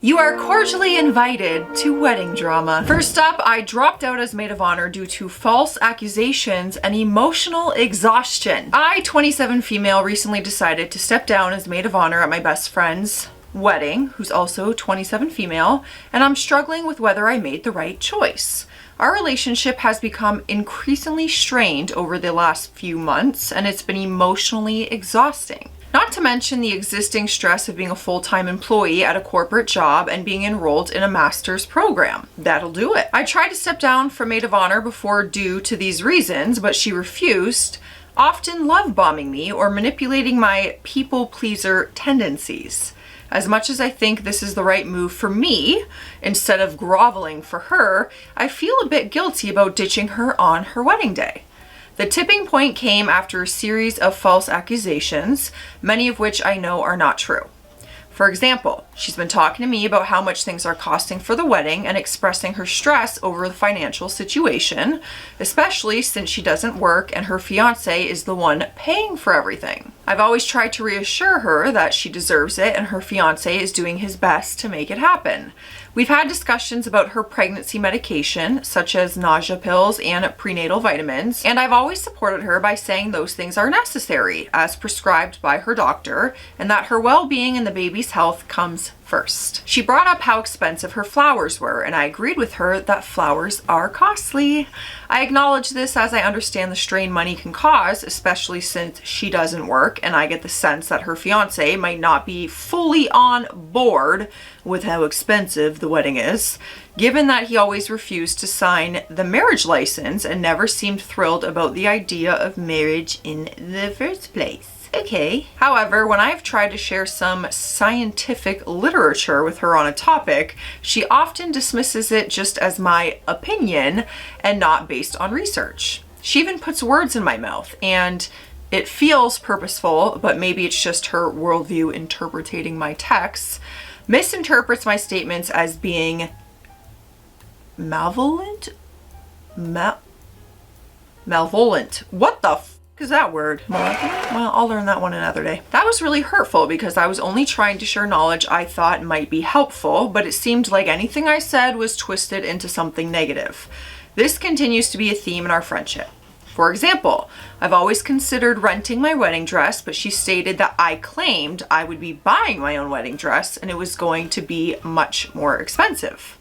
You are cordially invited to wedding drama. First up, I dropped out as maid of honor due to false accusations and emotional exhaustion. I, 27 female, recently decided to step down as maid of honor at my best friend's wedding, who's also 27 female, and I'm struggling with whether I made the right choice. Our relationship has become increasingly strained over the last few months, and it's been emotionally exhausting. Not to mention the existing stress of being a full-time employee at a corporate job and being enrolled in a master's program. That'll do it. I tried to step down from maid of honor before due to these reasons, but she refused, often love bombing me or manipulating my people pleaser tendencies. As much as I think this is the right move for me, instead of groveling for her, I feel a bit guilty about ditching her on her wedding day. The tipping point came after a series of false accusations, many of which I know are not true. For example, she's been talking to me about how much things are costing for the wedding and expressing her stress over the financial situation, especially since she doesn't work and her fiance is the one paying for everything. I've always tried to reassure her that she deserves it and her fiance is doing his best to make it happen. We've had discussions about her pregnancy medication, such as nausea pills and prenatal vitamins, and I've always supported her by saying those things are necessary, as prescribed by her doctor, and that her well-being and the baby's health comes first. She brought up how expensive her flowers were, and I agreed with her that flowers are costly. I acknowledge this as I understand the strain money can cause, especially since she doesn't work, and I get the sense that her fiance might not be fully on board with how expensive the wedding is, given that he always refused to sign the marriage license and never seemed thrilled about the idea of marriage in the first place. Okay. However, when I've tried to share some scientific literature with her on a topic, she often dismisses it just as my opinion and not based on research. She even puts words in my mouth, and it feels purposeful, but maybe it's just her worldview interpreting my texts, misinterprets my statements as being malevolent? Malevolent. What the is that word? Well, I'll learn that one another day. That was really hurtful because I was only trying to share knowledge I thought might be helpful, but it seemed like anything I said was twisted into something negative. This continues to be a theme in our friendship. For example, I've always considered renting my wedding dress, but she stated that I claimed I would be buying my own wedding dress and it was going to be much more expensive.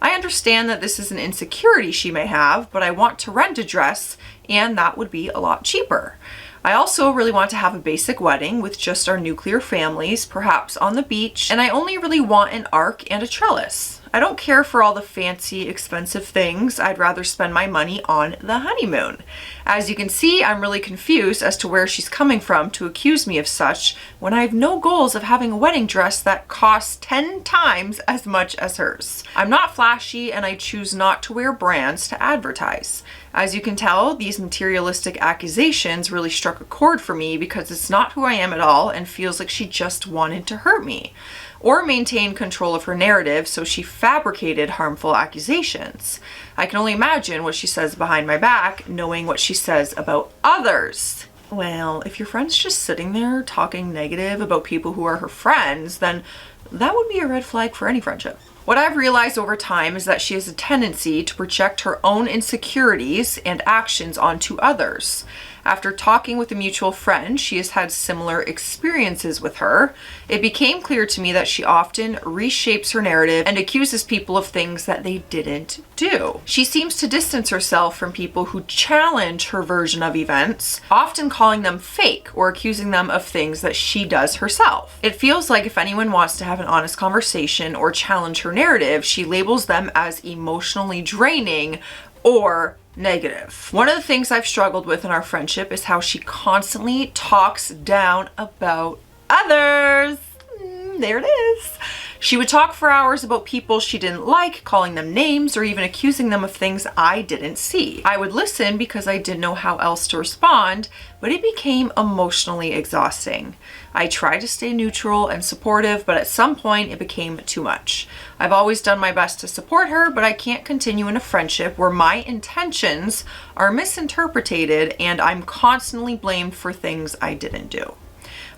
I understand that this is an insecurity she may have, but I want to rent a dress and that would be a lot cheaper. I also really want to have a basic wedding with just our nuclear families, perhaps on the beach, and I only really want an ark and a trellis. I don't care for all the fancy, expensive things. I'd rather spend my money on the honeymoon. As you can see, I'm really confused as to where she's coming from to accuse me of such when I have no goals of having a wedding dress that costs 10 times as much as hers. I'm not flashy and I choose not to wear brands to advertise. As you can tell, these materialistic accusations really struck a chord for me because it's not who I am at all and feels like she just wanted to hurt me or maintain control of her narrative, so she fabricated harmful accusations. I can only imagine what she says behind my back, knowing what she says about others. Well, if your friend's just sitting there talking negative about people who are her friends, then that would be a red flag for any friendship. What I've realized over time is that she has a tendency to project her own insecurities and actions onto others. After talking with a mutual friend, she has had similar experiences with her. It became clear to me that she often reshapes her narrative and accuses people of things that they didn't do. She seems to distance herself from people who challenge her version of events, often calling them fake or accusing them of things that she does herself. It feels like if anyone wants to have an honest conversation or challenge her narrative, she labels them as emotionally draining or negative. One of the things I've struggled with in our friendship is how she constantly talks down about others. There it is. She would talk for hours about people she didn't like, calling them names or even accusing them of things I didn't see. I would listen because I didn't know how else to respond, but it became emotionally exhausting. I tried to stay neutral and supportive, but at some point it became too much. I've always done my best to support her, but I can't continue in a friendship where my intentions are misinterpreted and I'm constantly blamed for things I didn't do.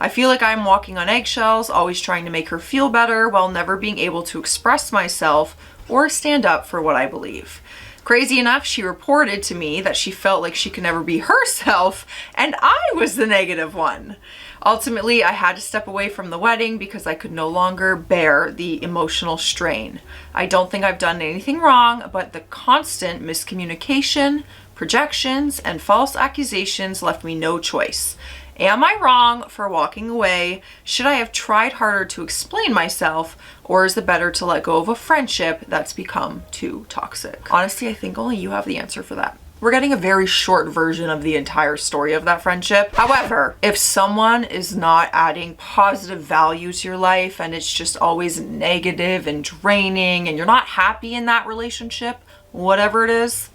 I feel like I'm walking on eggshells, always trying to make her feel better while never being able to express myself or stand up for what I believe. Crazy enough, she reported to me that she felt like she could never be herself, and I was the negative one. Ultimately, I had to step away from the wedding because I could no longer bear the emotional strain. I don't think I've done anything wrong, but the constant miscommunication, projections, and false accusations left me no choice. Am I wrong for walking away? Should I have tried harder to explain myself? Or is it better to let go of a friendship that's become too toxic? Honestly, I think only you have the answer for that. We're getting a very short version of the entire story of that friendship. However, if someone is not adding positive value to your life and it's just always negative and draining and you're not happy in that relationship, whatever it is,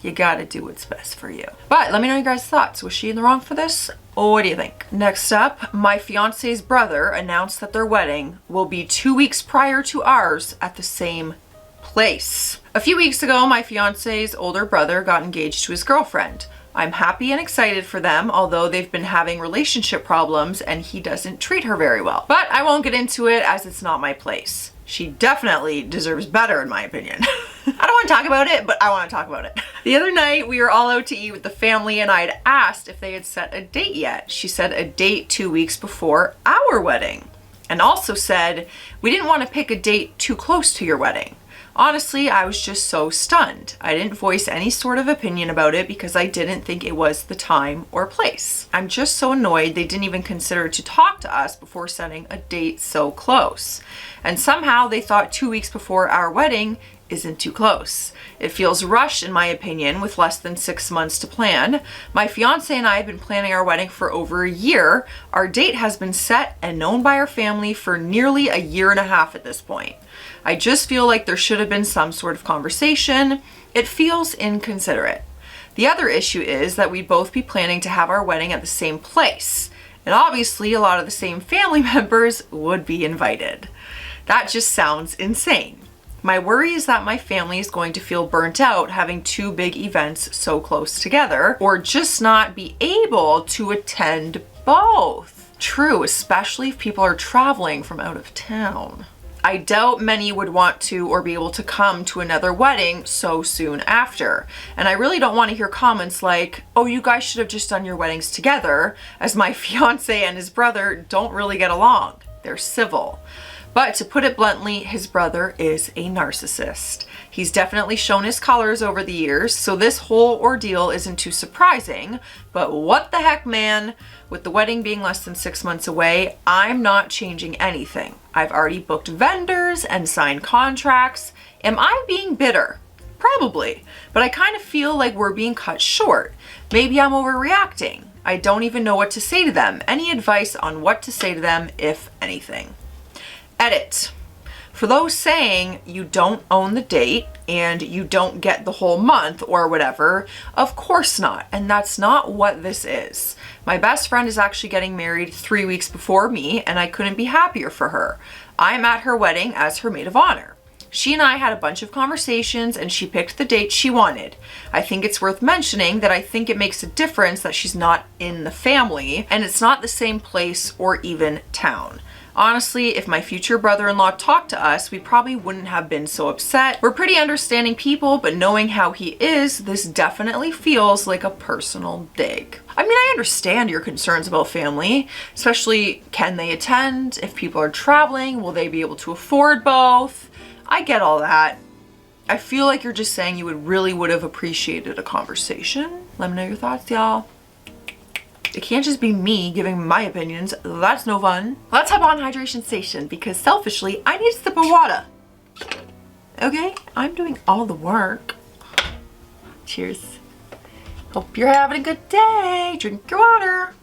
you gotta do what's best for you. But let me know your guys' thoughts. Was she in the wrong for this? What do you think? Next up, my fiance's brother announced that their wedding will be 2 weeks prior to ours at the same place. A few weeks ago, my fiance's older brother got engaged to his girlfriend. I'm happy and excited for them, although they've been having relationship problems and he doesn't treat her very well. But I won't get into it as it's not my place. She definitely deserves better, in my opinion. I don't want to talk about it, but I want to talk about it. The other night, we were all out to eat with the family and I'd asked if they had set a date yet. She said a date 2 weeks before our wedding, and also said, we didn't want to pick a date too close to your wedding. Honestly, I was just so stunned. I didn't voice any sort of opinion about it because I didn't think it was the time or place. I'm just so annoyed they didn't even consider to talk to us before setting a date so close. And somehow they thought 2 weeks before our wedding isn't too close. It feels rushed in my opinion with less than 6 months to plan. My fiance and I have been planning our wedding for over a year. Our date has been set and known by our family for nearly a year and a half at this point. I just feel like there should have been some sort of conversation. It feels inconsiderate. The other issue is that we'd both be planning to have our wedding at the same place. And obviously a lot of the same family members would be invited. That just sounds insane. My worry is that my family is going to feel burnt out having two big events so close together, or just not be able to attend both. True, especially if people are traveling from out of town. I doubt many would want to or be able to come to another wedding so soon after. And I really don't want to hear comments like, oh, you guys should have just done your weddings together, as my fiance and his brother don't really get along. They're civil. But to put it bluntly, his brother is a narcissist. He's definitely shown his colors over the years, so this whole ordeal isn't too surprising. But what the heck, man? With the wedding being less than 6 months away, I'm not changing anything. I've already booked vendors and signed contracts. Am I being bitter? Probably, but I kind of feel like we're being cut short. Maybe I'm overreacting. I don't even know what to say to them. Any advice on what to say to them, if anything? Edit. For those saying you don't own the date and you don't get the whole month or whatever, of course not. And that's not what this is. My best friend is actually getting married 3 weeks before me and I couldn't be happier for her. I'm at her wedding as her maid of honor. She and I had a bunch of conversations and she picked the date she wanted. I think it's worth mentioning that I think it makes a difference that she's not in the family and it's not the same place or even town. Honestly, if my future brother-in-law talked to us, we probably wouldn't have been so upset. We're pretty understanding people, but knowing how he is, this definitely feels like a personal dig. I mean, I understand your concerns about family, especially can they attend? If people are traveling, will they be able to afford both? I get all that. I feel like you're just saying you would have appreciated a conversation. Let me know your thoughts, y'all. It can't just be me giving my opinions. That's no fun. Let's hop on hydration station because selfishly, I need a sip of water. Okay, I'm doing all the work. Cheers. Hope you're having a good day. Drink your water.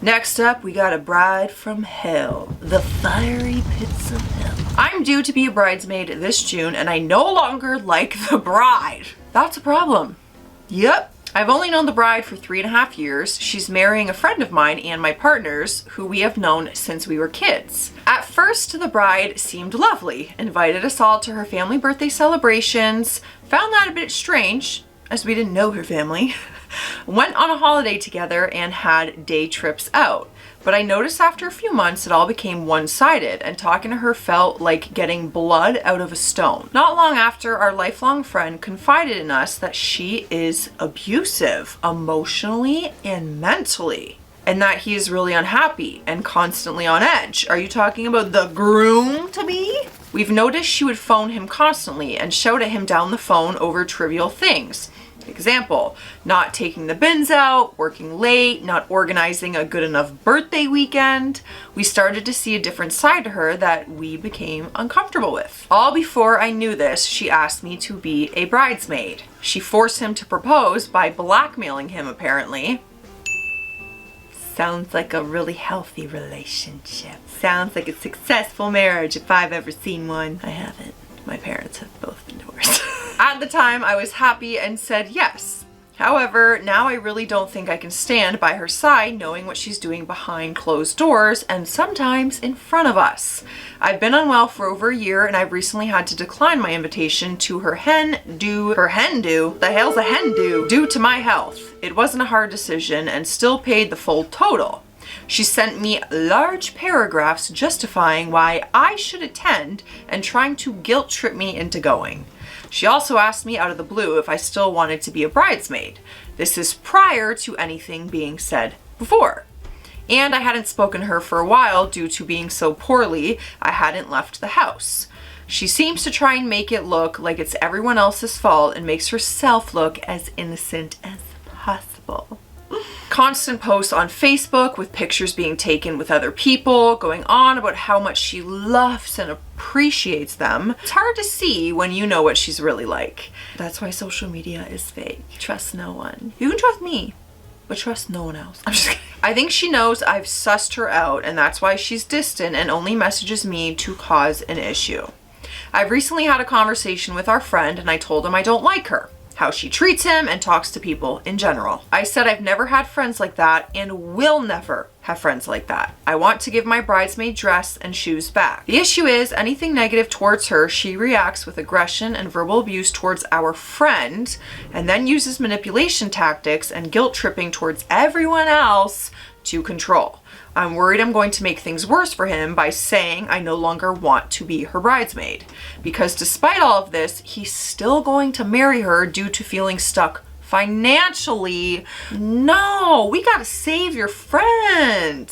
Next up, we got a bride from hell. The fiery pits of hell. I'm due to be a bridesmaid this June and I no longer like the bride. That's a problem. Yep. I've only known the bride for 3.5 years. She's marrying a friend of mine and my partner's, who we have known since we were kids. At first, the bride seemed lovely, invited us all to her family birthday celebrations, found that a bit strange, as we didn't know her family. Went on a holiday together and had day trips out. But I noticed after a few months it all became one-sided, and talking to her felt like getting blood out of a stone. Not long after, our lifelong friend confided in us that she is abusive emotionally and mentally, and that he is really unhappy and constantly on edge. Are you talking about the groom-to-be? We've noticed she would phone him constantly and shout at him down the phone over trivial things. Example, not taking the bins out, working late, not organizing a good enough birthday weekend. We started to see a different side to her that we became uncomfortable with. All before I knew this, she asked me to be a bridesmaid. She forced him to propose by blackmailing him, apparently. Sounds like a really healthy relationship. Sounds like a successful marriage if I've ever seen one. I haven't. My parents have both been divorced. At the time, I was happy and said yes. However, now I really don't think I can stand by her side knowing what she's doing behind closed doors and sometimes in front of us. I've been unwell for over a year and I've recently had to decline my invitation to her hen do. The hell's a hen do? Due to my health. It wasn't a hard decision and still paid the full total. She sent me large paragraphs justifying why I should attend and trying to guilt trip me into going. She also asked me out of the blue if I still wanted to be a bridesmaid. This is prior to anything being said before. And I hadn't spoken to her for a while due to being so poorly, I hadn't left the house. She seems to try and make it look like it's everyone else's fault and makes herself look as innocent as possible. Constant posts on Facebook with pictures being taken with other people, going on about how much she loves and appreciates them. It's hard to see when you know what she's really like. That's why social media is fake. Trust no one. You can trust me, but trust no one else. I'm just kidding. I think she knows I've sussed her out and that's why she's distant and only messages me to cause an issue. I've recently had a conversation with our friend and I told him I don't like her, how she treats him and talks to people in general. I said I've never had friends like that and will never have friends like that. I want to give my bridesmaid dress and shoes back. The issue is anything negative towards her, she reacts with aggression and verbal abuse towards our friend and then uses manipulation tactics and guilt tripping towards everyone else to control. I'm worried I'm going to make things worse for him by saying I no longer want to be her bridesmaid. Because despite all of this, he's still going to marry her due to feeling stuck financially. No, we gotta save your friend.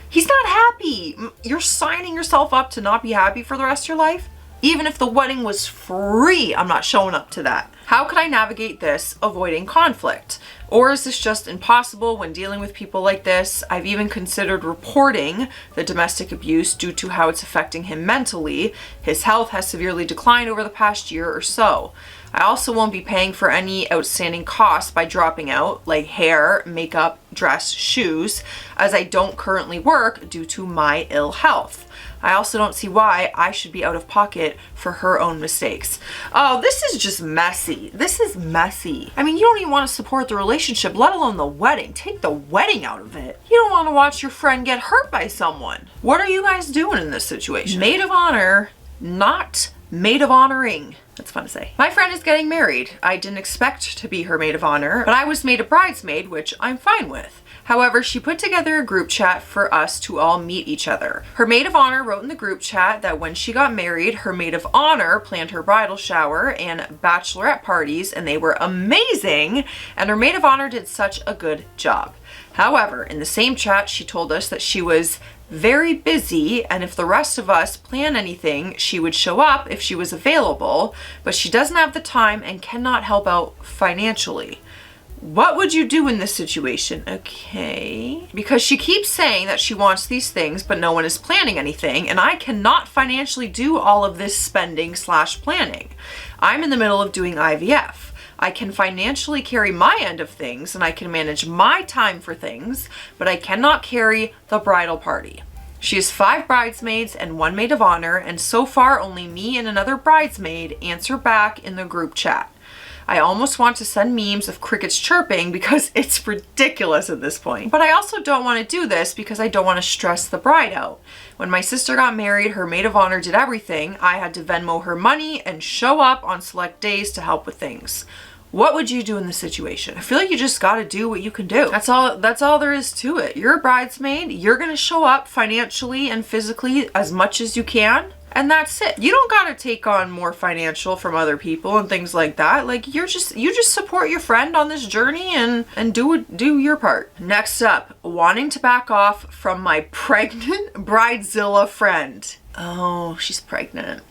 He's not happy. You're signing yourself up to not be happy for the rest of your life? Even if the wedding was free, I'm not showing up to that. How could I navigate this, avoiding conflict? Or is this just impossible when dealing with people like this? I've even considered reporting the domestic abuse due to how it's affecting him mentally. His health has severely declined over the past year or so. I also won't be paying for any outstanding costs by dropping out, like hair, makeup, dress, shoes, as I don't currently work due to my ill health. I also don't see why I should be out of pocket for her own mistakes. Oh, this is just messy. This is messy. I mean, you don't even want to support the relationship, let alone the wedding. Take the wedding out of it. You don't want to watch your friend get hurt by someone. What are you guys doing in this situation? Maid of honor, not maid of honoring. That's fun to say. My friend is getting married. I didn't expect to be her maid of honor, but I was made a bridesmaid, which I'm fine with. However, she put together a group chat for us to all meet each other. Her maid of honor wrote in the group chat that when she got married, her maid of honor planned her bridal shower and bachelorette parties, and they were amazing, and her maid of honor did such a good job. However, in the same chat, she told us that she was very busy, and if the rest of us plan anything, she would show up if she was available, but she doesn't have the time and cannot help out financially. What would you do in this situation? Okay. Because she keeps saying that she wants these things, but no one is planning anything, and I cannot financially do all of this spending / planning. I'm in the middle of doing IVF. I can financially carry my end of things, and I can manage my time for things, but I cannot carry the bridal party. She has 5 bridesmaids and 1 maid of honor, and so far only me and another bridesmaid answer back in the group chat. I almost want to send memes of crickets chirping because it's ridiculous at this point. But I also don't want to do this because I don't want to stress the bride out. When my sister got married, her maid of honor did everything. I had to Venmo her money and show up on select days to help with things. What would you do in this situation? I feel like you just got to do what you can do. That's all there is to it. You're a bridesmaid. You're going to show up financially and physically as much as you can. And that's it. You don't got to take on more financial from other people and things like that. Like you just support your friend on this journey and do your part. Next up, wanting to back off from my pregnant bridezilla friend. Oh, she's pregnant.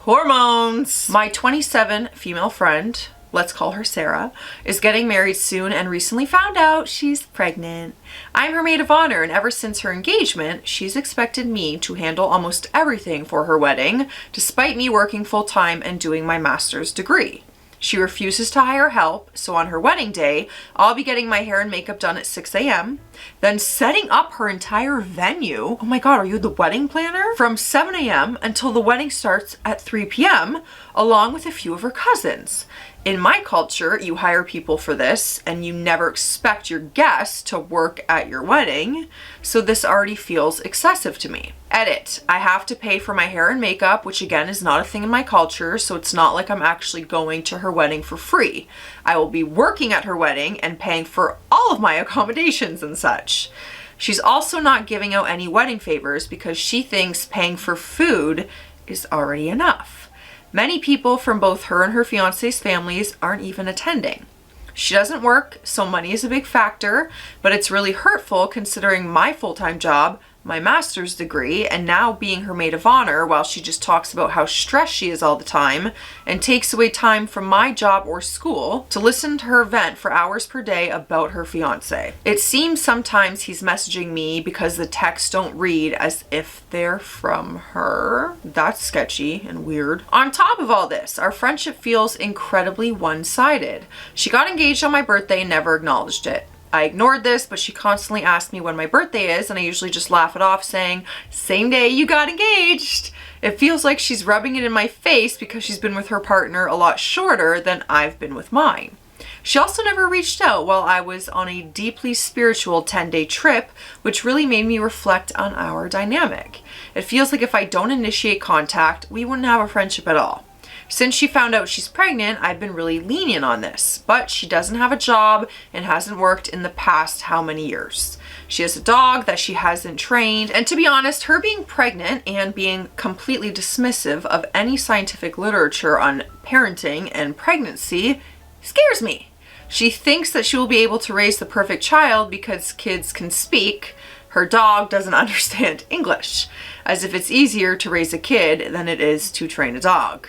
Hormones. My 27 female friend, let's call her Sarah, is getting married soon and recently found out she's pregnant. I'm her maid of honor, and ever since her engagement, she's expected me to handle almost everything for her wedding, despite me working full-time and doing my master's degree. She refuses to hire help, so on her wedding day, I'll be getting my hair and makeup done at 6 a.m., then setting up her entire venue. Oh my God, are you the wedding planner? From 7 a.m. until the wedding starts at 3 p.m., along with a few of her cousins. In my culture, you hire people for this and you never expect your guests to work at your wedding, so this already feels excessive to me. Edit. I have to pay for my hair and makeup, which again is not a thing in my culture, so it's not like I'm actually going to her wedding for free. I will be working at her wedding and paying for all of my accommodations and such. She's also not giving out any wedding favors because she thinks paying for food is already enough. Many people from both her and her fiance's families aren't even attending. She doesn't work, so money is a big factor, but it's really hurtful considering my full-time job, my master's degree, and now being her maid of honor while she just talks about how stressed she is all the time and takes away time from my job or school to listen to her vent for hours per day about her fiance. It seems sometimes he's messaging me because the texts don't read as if they're from her. That's sketchy and weird. On top of all this, our friendship feels incredibly one-sided. She got engaged on my birthday and never acknowledged it. I ignored this, but she constantly asked me when my birthday is, and I usually just laugh it off saying, same day you got engaged. It feels like she's rubbing it in my face because she's been with her partner a lot shorter than I've been with mine. She also never reached out while I was on a deeply spiritual 10-day trip, which really made me reflect on our dynamic. It feels like if I don't initiate contact, we wouldn't have a friendship at all. Since she found out she's pregnant, I've been really lenient on this, but she doesn't have a job and hasn't worked in the past how many years. She has a dog that she hasn't trained, and to be honest, her being pregnant and being completely dismissive of any scientific literature on parenting and pregnancy scares me. She thinks that she will be able to raise the perfect child because kids can speak. Her dog doesn't understand English, as if it's easier to raise a kid than it is to train a dog.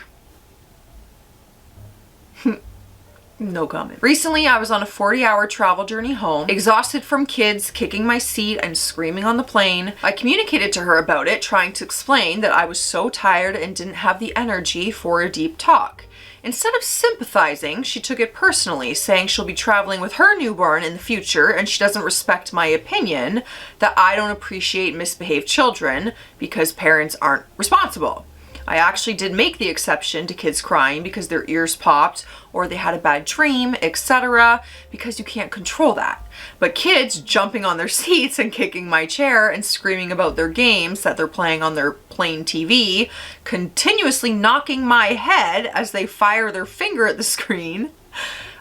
No comment. Recently, I was on a 40-hour travel journey home, exhausted from kids kicking my seat and screaming on the plane. I communicated to her about it, trying to explain that I was so tired and didn't have the energy for a deep talk. Instead of sympathizing, she took it personally, saying she'll be traveling with her newborn in the future and she doesn't respect my opinion that I don't appreciate misbehaved children because parents aren't responsible. I actually did make the exception to kids crying because their ears popped or they had a bad dream, etc., because you can't control that. But kids jumping on their seats and kicking my chair and screaming about their games that they're playing on their plain TV, continuously knocking my head as they fire their finger at the screen.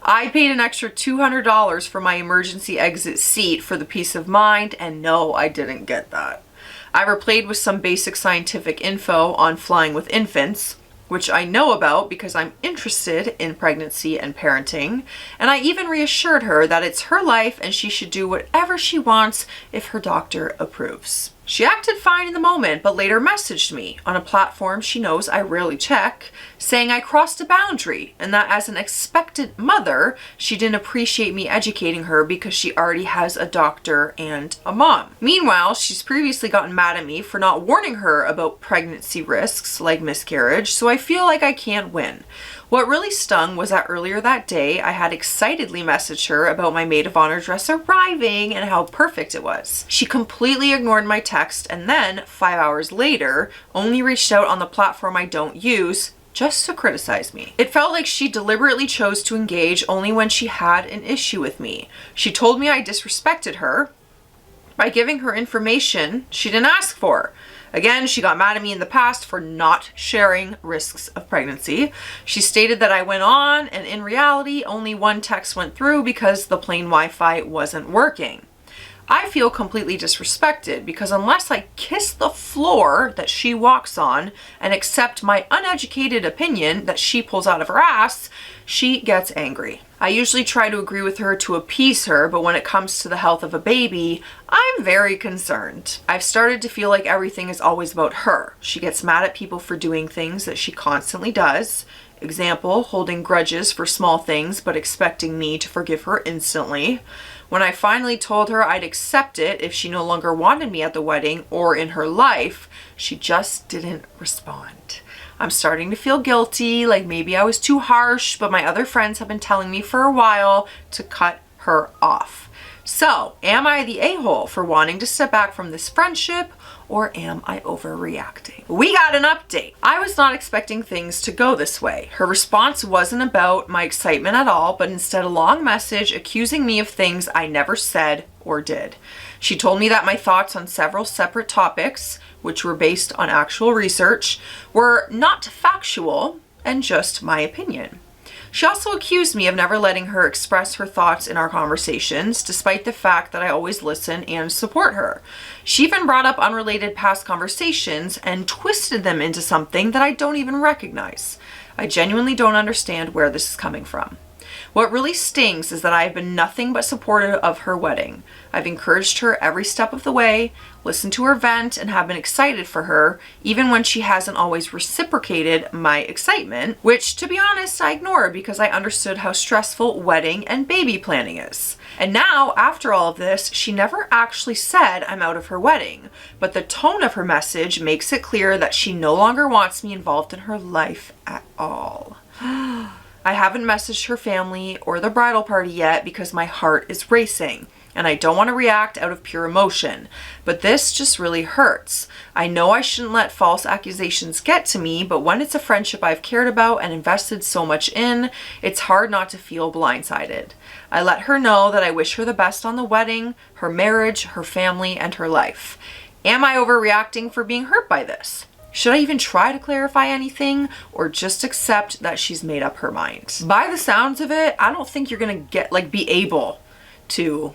I paid an extra $200 for my emergency exit seat for the peace of mind, and no, I didn't get that. I replayed with some basic scientific info on flying with infants, which I know about because I'm interested in pregnancy and parenting, and I even reassured her that it's her life and she should do whatever she wants if her doctor approves. She acted fine in the moment, but later messaged me on a platform she knows I rarely check, saying I crossed a boundary and that as an expectant mother, she didn't appreciate me educating her because she already has a doctor and a mom. Meanwhile, she's previously gotten mad at me for not warning her about pregnancy risks like miscarriage, so I feel like I can't win. What really stung was that earlier that day, I had excitedly messaged her about my maid of honor dress arriving and how perfect it was. She completely ignored my text and then, 5 hours later, only reached out on the platform I don't use just to criticize me. It felt like she deliberately chose to engage only when she had an issue with me. She told me I disrespected her by giving her information she didn't ask for. Again, she got mad at me in the past for not sharing risks of pregnancy. She stated that I went on, and in reality, only one text went through because the plain Wi-Fi wasn't working. I feel completely disrespected because unless I kiss the floor that she walks on and accept my uneducated opinion that she pulls out of her ass, she gets angry. I usually try to agree with her to appease her, but when it comes to the health of a baby, I'm very concerned. I've started to feel like everything is always about her. She gets mad at people for doing things that she constantly does. Example, holding grudges for small things but expecting me to forgive her instantly. When I finally told her I'd accept it if she no longer wanted me at the wedding or in her life, she just didn't respond. I'm starting to feel guilty, like maybe I was too harsh, but my other friends have been telling me for a while to cut her off. So, am I the a-hole for wanting to step back from this friendship, or am I overreacting? We got an update. I was not expecting things to go this way. Her response wasn't about my excitement at all, but instead a long message accusing me of things I never said or did. She told me that my thoughts on several separate topics, which were based on actual research, were not factual and just my opinion. She also accused me of never letting her express her thoughts in our conversations, despite the fact that I always listen and support her. She even brought up unrelated past conversations and twisted them into something that I don't even recognize. I genuinely don't understand where this is coming from. What really stings is that I've been nothing but supportive of her wedding. I've encouraged her every step of the way, listened to her vent, and have been excited for her, even when she hasn't always reciprocated my excitement, which, to be honest, I ignored because I understood how stressful wedding and baby planning is. And now, after all of this, she never actually said I'm out of her wedding, but the tone of her message makes it clear that she no longer wants me involved in her life at all. I haven't messaged her family or the bridal party yet because my heart is racing and I don't want to react out of pure emotion, but this just really hurts. I know I shouldn't let false accusations get to me, but when it's a friendship I've cared about and invested so much in, it's hard not to feel blindsided. I let her know that I wish her the best on the wedding, her marriage, her family, and her life. Am I overreacting for being hurt by this? Should I even try to clarify anything or just accept that she's made up her mind? By the sounds of it, I don't think you're gonna be able to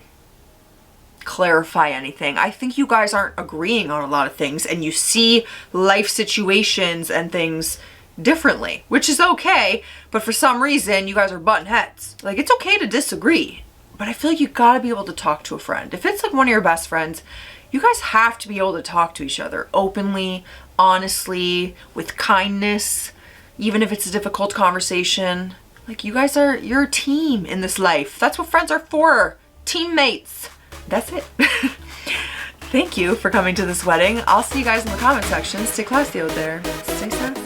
clarify anything. I think you guys aren't agreeing on a lot of things and you see life situations and things differently, which is okay, but for some reason you guys are butting heads. Like, it's okay to disagree, but I feel like you gotta be able to talk to a friend. If it's like one of your best friends, you guys have to be able to talk to each other openly, honestly, with kindness, even if it's a difficult conversation. Like, you're a team in this life. That's what friends are for. Teammates. That's it. Thank you for coming to this wedding. I'll see you guys in the comment section. Stay classy out there. Stay safe.